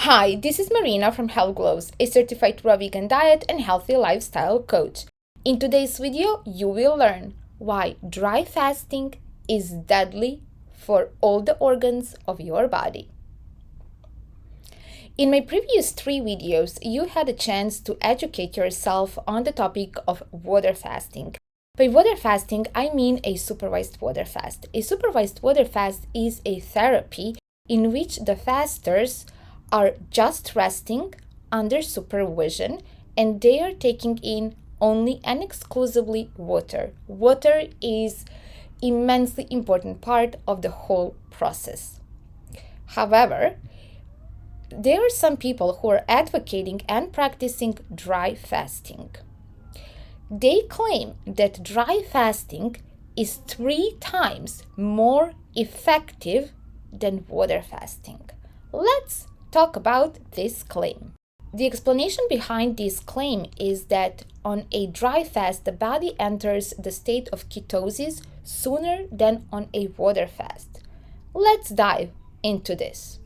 Hi, this is Marina from Health Glows, a certified raw vegan diet and healthy lifestyle coach. In today's video, you will learn why dry fasting is deadly for all the organs of your body. In my previous 3 videos, you had a chance to educate yourself on the topic of water fasting. By water fasting, I mean a supervised water fast. A supervised water fast is a therapy in which the fasters are just resting under supervision and they are taking in only and exclusively water. Water is immensely important part of the whole process. However, there are some people who are advocating and practicing dry fasting. They claim that dry fasting is 3 times more effective than water fasting. Let's talk about this claim. The explanation behind this claim is that on a dry fast, the body enters the state of ketosis sooner than on a water fast. Let's dive into this.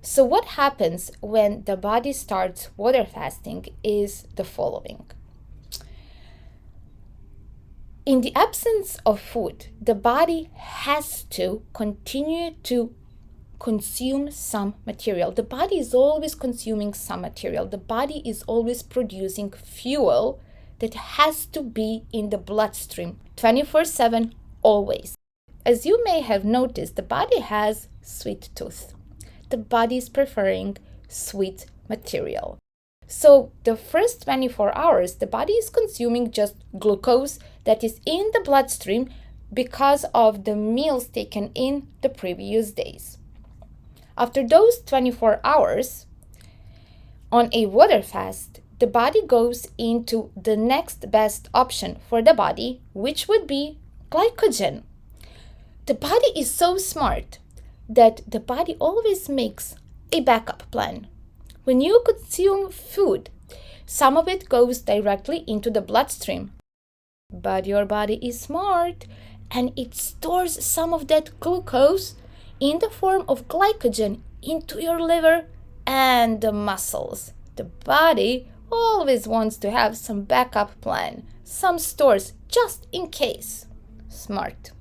So what happens when the body starts water fasting is the following. In the absence of food, the body has to continue to consume some material. The body is always consuming some material. The body is always producing fuel that has to be in the bloodstream 24/7, always. As you may have noticed, the body has sweet tooth. The body is preferring sweet material. So the first 24 hours, the body is consuming just glucose that is in the bloodstream because of the meals taken in the previous days. After those 24 hours, on a water fast, the body goes into the next best option for the body, which would be glycogen. The body is so smart that the body always makes a backup plan. When you consume food, some of it goes directly into the bloodstream. But your body is smart and it stores some of that glucose in the form of glycogen into your liver and the muscles. The body always wants to have some backup plan, some stores just in case. Smart.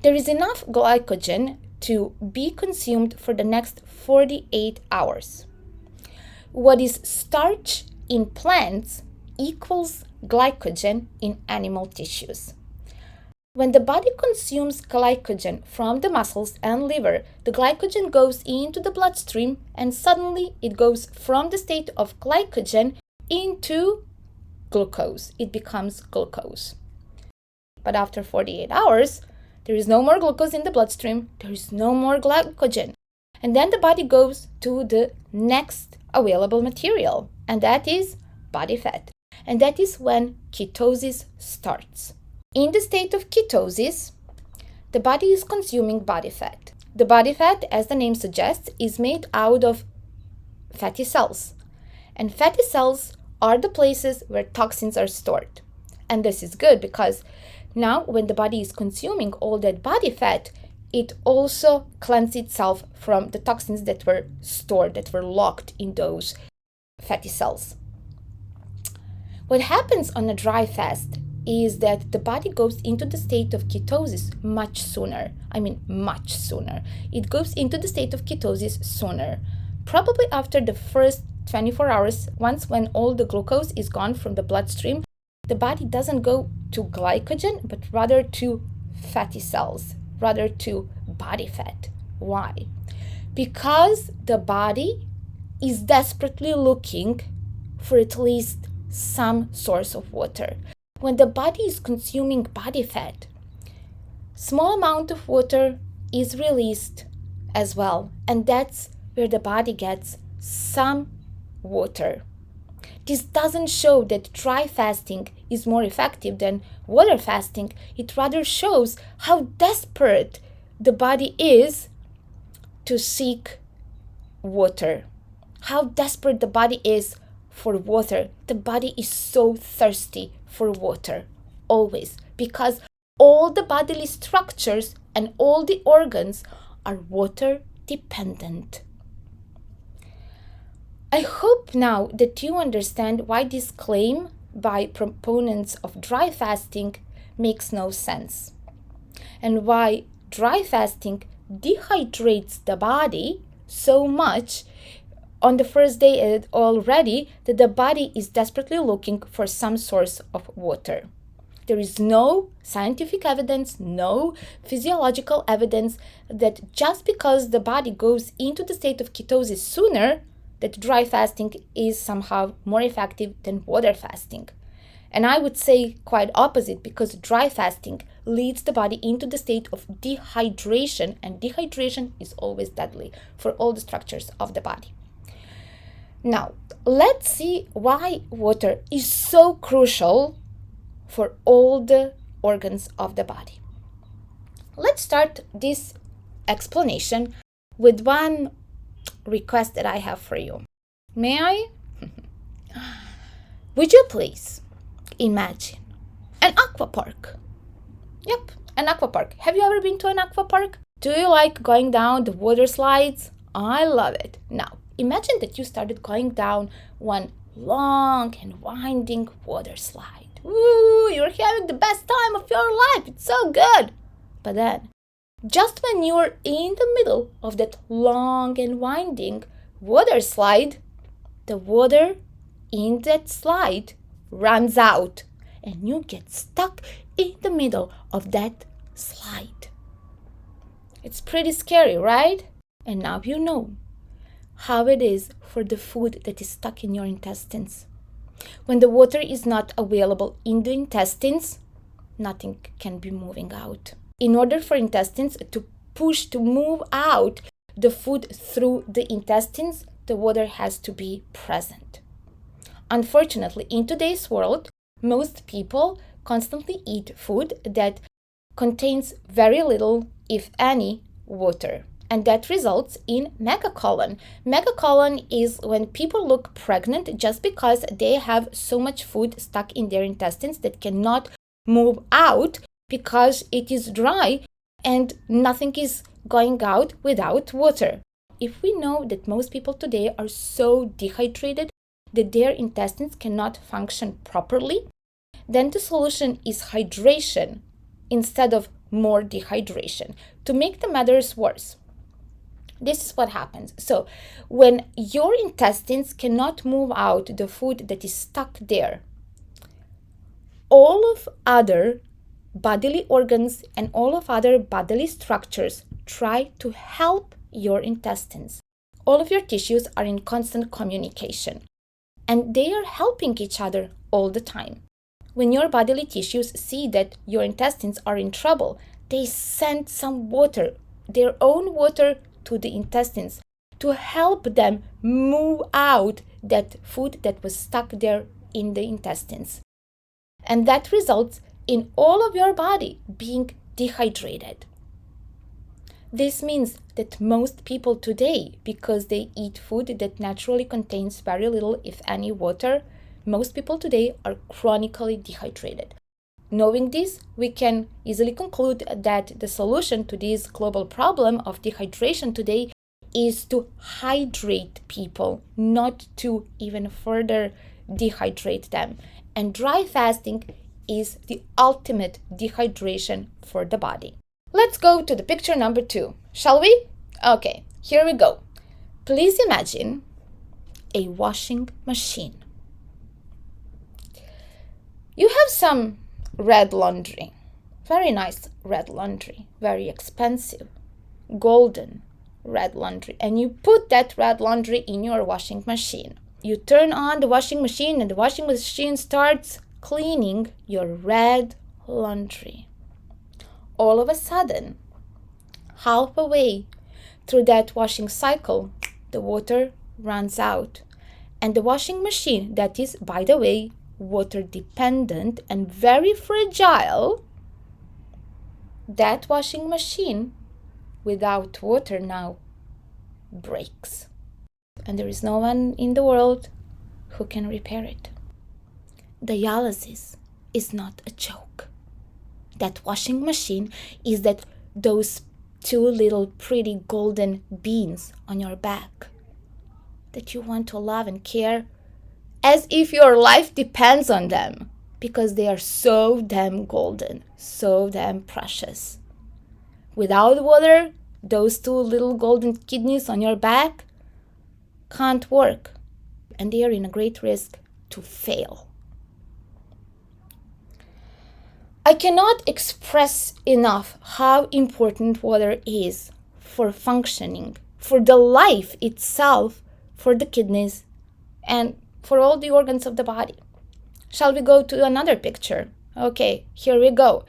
There is enough glycogen to be consumed for the next 48 hours. What is starch in plants equals glycogen in animal tissues. When the body consumes glycogen from the muscles and liver, the glycogen goes into the bloodstream and suddenly it goes from the state of glycogen into glucose. It becomes glucose. But after 48 hours, there is no more glucose in the bloodstream, there is no more glycogen. And then the body goes to the next available material, and that is body fat. And that is when ketosis starts. In the state of ketosis, the body is consuming body fat. The body fat, as the name suggests, is made out of fatty cells. And fatty cells are the places where toxins are stored. And this is good because now when the body is consuming all that body fat, it also cleanses itself from the toxins that were stored, that were locked in those fatty cells. What happens on a dry fast is that the body goes into the state of ketosis much sooner. Much sooner. It goes into the state of ketosis sooner. Probably after the first 24 hours, once when all the glucose is gone from the bloodstream, the body doesn't go to glycogen, but rather to fatty cells, rather to body fat. Why? Because the body is desperately looking for at least some source of water. When the body is consuming body fat, small amount of water is released as well, and that's where the body gets some water. This doesn't show that dry fasting is more effective than water fasting. It rather shows how desperate the body is to seek water, how desperate the body is for water. The body is so thirsty for water, always, because all the bodily structures and all the organs are water dependent. I hope now that you understand why this claim by proponents of dry fasting makes no sense, and why dry fasting dehydrates the body so much on the first day already that the body is desperately looking for some source of water. There is no scientific evidence, no physiological evidence that just because the body goes into the state of ketosis sooner, that dry fasting is somehow more effective than water fasting. And I would say quite opposite, because dry fasting leads the body into the state of dehydration, and dehydration is always deadly for all the structures of the body. Now, let's see why water is so crucial for all the organs of the body. Let's start this explanation with one request that I have for you. May I? Would you please imagine an aqua park? Yep, an aqua park. Have you ever been to an aqua park? Do you like going down the water slides? I love it. Now, imagine that you started going down one long and winding water slide. Woo, you're having the best time of your life. It's so good. But then, just when you're in the middle of that long and winding water slide, the water in that slide runs out and you get stuck in the middle of that slide. It's pretty scary, right? And now you know how it is for the food that is stuck in your intestines. When the water is not available in the intestines, nothing can be moving out. In order for intestines to move out the food through the intestines, the water has to be present. Unfortunately, in today's world, most people constantly eat food that contains very little, if any, water. And that results in megacolon. Megacolon is when people look pregnant just because they have so much food stuck in their intestines that cannot move out because it is dry and nothing is going out without water. If we know that most people today are so dehydrated that their intestines cannot function properly, then the solution is hydration instead of more dehydration. To make the matters worse, this is what happens. So when your intestines cannot move out the food that is stuck there, all of other bodily organs and all of other bodily structures try to help your intestines. All of your tissues are in constant communication and they are helping each other all the time. When your bodily tissues see that your intestines are in trouble, they send some water, their own water, to the intestines to help them move out that food that was stuck there in the intestines. And that results in all of your body being dehydrated. This means that most people today, because they eat food that naturally contains very little, if any, water, most people today are chronically dehydrated. Knowing this, we can easily conclude that the solution to this global problem of dehydration today is to hydrate people, not to even further dehydrate them. And dry fasting is the ultimate dehydration for the body. Let's go to the picture number 2, shall we? Okay, here we go. Please imagine a washing machine. You have some red laundry, very nice red laundry, very expensive, golden red laundry, and you put that red laundry in your washing machine. You turn on the washing machine and the washing machine starts cleaning your red laundry. All of a sudden, halfway through that washing cycle, the water runs out, and the washing machine, that is, by the way, water dependent and very fragile, that washing machine without water now breaks, and there is no one in the world who can repair it. Dialysis is not a joke. That washing machine is those 2 little pretty golden beans on your back. that you want to love and care as if your life depends on them, because they are so damn golden, so damn precious. Without water, those two little golden kidneys on your back can't work, and they are in a great risk to fail. I cannot express enough how important water is for functioning, for the life itself, for the kidneys, and for all the organs of the body. Shall we go to another picture? Okay, here we go.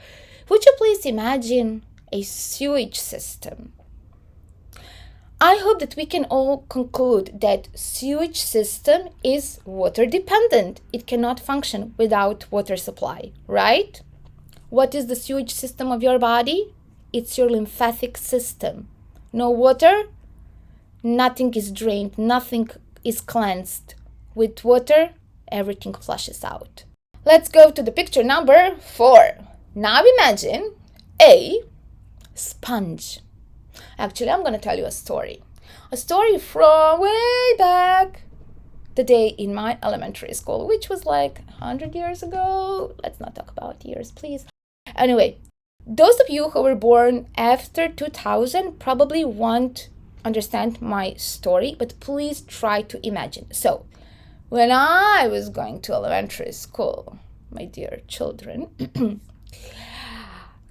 Would you please imagine a sewage system? I hope that we can all conclude that sewage system is water dependent. It cannot function without water supply, right? What is the sewage system of your body? It's your lymphatic system. No water, nothing is drained, nothing is cleansed. With water, everything flushes out. Let's go to the picture number 4. Now imagine a sponge. Actually, I'm going to tell you a story. A story from way back the day in my elementary school, which was like 100 years ago. Let's not talk about years, please. Anyway, those of you who were born after 2000 probably won't understand my story, but please try to imagine. So, when I was going to elementary school, my dear children,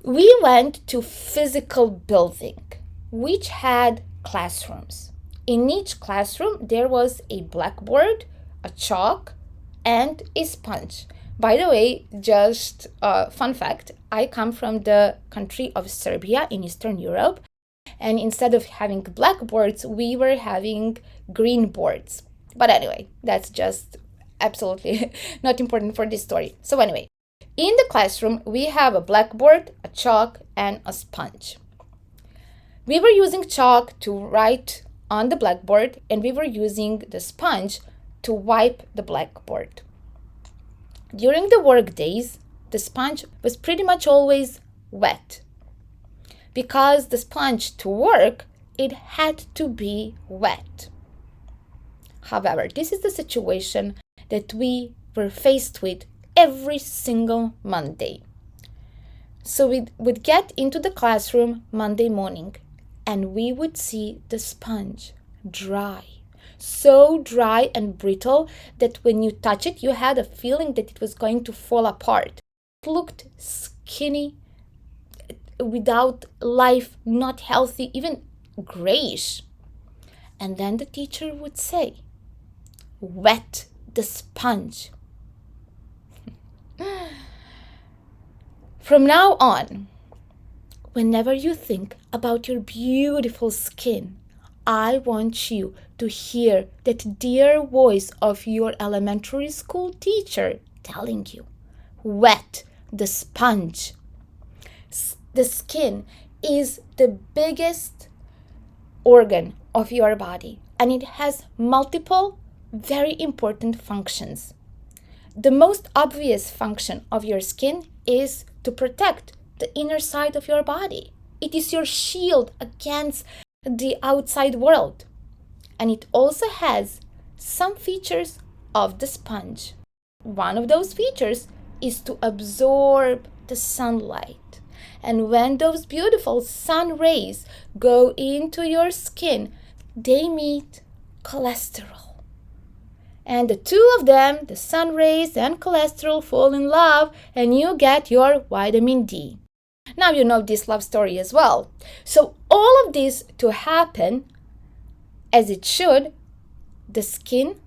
we went to physical building, which had classrooms. In each classroom, there was a blackboard, a chalk, and a sponge. By the way, just a fun fact, I come from the country of Serbia in Eastern Europe, and instead of having blackboards, we were having green boards. But anyway, that's just absolutely not important for this story. So anyway, in the classroom, we have a blackboard, a chalk, and a sponge. We were using chalk to write on the blackboard, and we were using the sponge to wipe the blackboard. During the work days, the sponge was pretty much always wet. Because the sponge to work, it had to be wet. However, this is the situation that we were faced with every single Monday. So we would get into the classroom Monday morning, and we would see the sponge dry. So dry and brittle that when you touch it, you had a feeling that it was going to fall apart. It looked skinny, without life, not healthy, even grayish. And then the teacher would say, "Wet the sponge." From now on, whenever you think about your beautiful skin, I want you to hear that dear voice of your elementary school teacher telling you, "Wet the sponge." The skin is the biggest organ of your body, and it has multiple very important functions. The most obvious function of your skin is to protect the inner side of your body. It is your shield against the outside world. And it also has some features of the sponge. One of those features is to absorb the sunlight. And when those beautiful sun rays go into your skin, they meet cholesterol. And the two of them, the sun rays and cholesterol, fall in love, and you get your vitamin D. Now you know this love story as well. So all of this to happen as it should, the skin,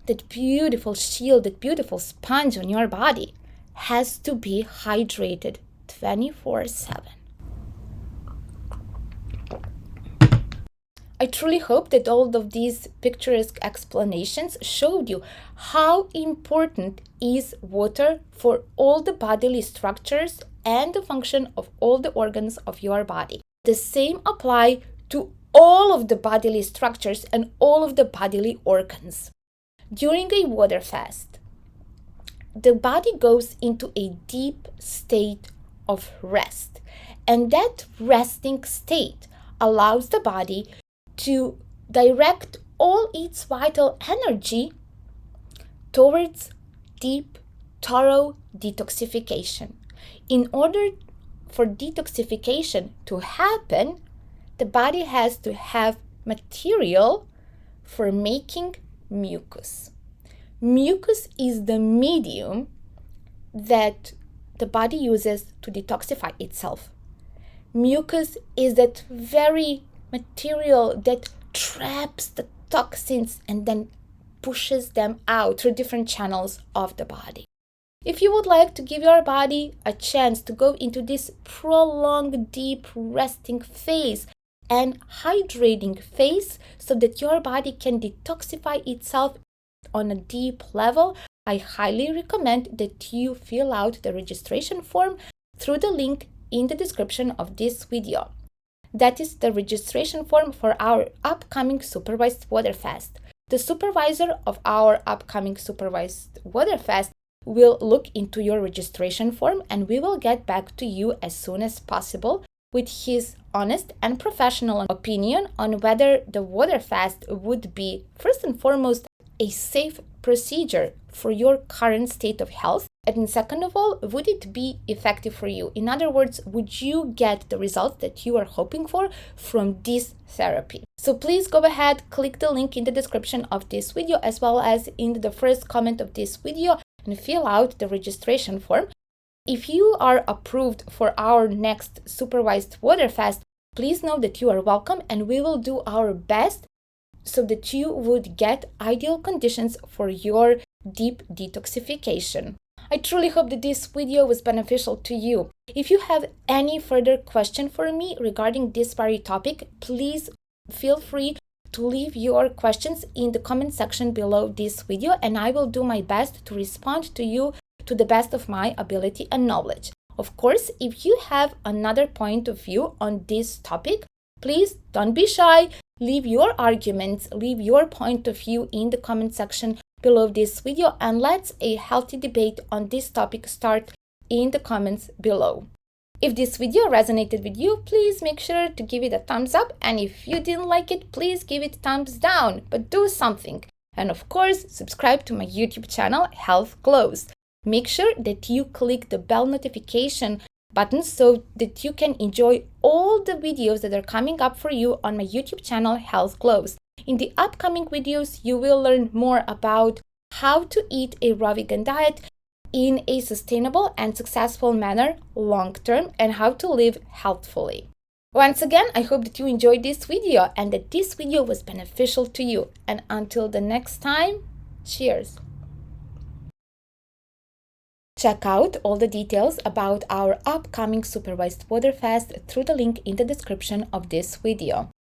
that beautiful shield, that beautiful sponge on your body, has to be hydrated 24/7. I truly hope that all of these picturesque explanations showed you how important is water for all the bodily structures and the function of all the organs of your body. The same apply to all of the bodily structures and all of the bodily organs. During a water fast, the body goes into a deep state of rest, and that resting state allows the body to direct all its vital energy towards deep, thorough detoxification. In order for detoxification to happen, the body has to have material for making mucus. Mucus is the medium that the body uses to detoxify itself. Mucus is that very material that traps the toxins and then pushes them out through different channels of the body. If you would like to give your body a chance to go into this prolonged, deep resting phase and hydrating phase so that your body can detoxify itself on a deep level, I highly recommend that you fill out the registration form through the link in the description of this video. That is the registration form for our upcoming Supervised Water Fast. The supervisor of our upcoming Supervised Water Fast will look into your registration form, and we will get back to you as soon as possible with his honest and professional opinion on whether the water fast would be, first and foremost, a safe procedure for your current state of health, and second of all, would it be effective for you? In other words, would you get the results that you are hoping for from this therapy? So please go ahead, click the link in the description of this video as well as in the first comment of this video and fill out the registration form. If you are approved for our next Supervised Water Fast, please know that you are welcome, and we will do our best so that you would get ideal conditions for your deep detoxification. I truly hope that this video was beneficial to you. If you have any further question for me regarding this very topic, please feel free to leave your questions in the comment section below this video, and I will do my best to respond to you to the best of my ability and knowledge. Of course, if you have another point of view on this topic, please don't be shy. Leave your arguments, leave your point of view in the comment section below this video, and let's a healthy debate on this topic start in the comments below. If this video resonated with you, please make sure to give it a thumbs up, and if you didn't like it, please give it a thumbs down, but do something. And of course, subscribe to my YouTube channel, Health Glows. Make sure that you click the bell notification button so that you can enjoy all the videos that are coming up for you on my YouTube channel, Health Glows. In the upcoming videos, you will learn more about how to eat a raw vegan diet in a sustainable and successful manner long term, and how to live healthfully. Once again, I hope that you enjoyed this video and that this video was beneficial to you. And until the next time, cheers! Check out all the details about our upcoming Supervised Water Fast through the link in the description of this video.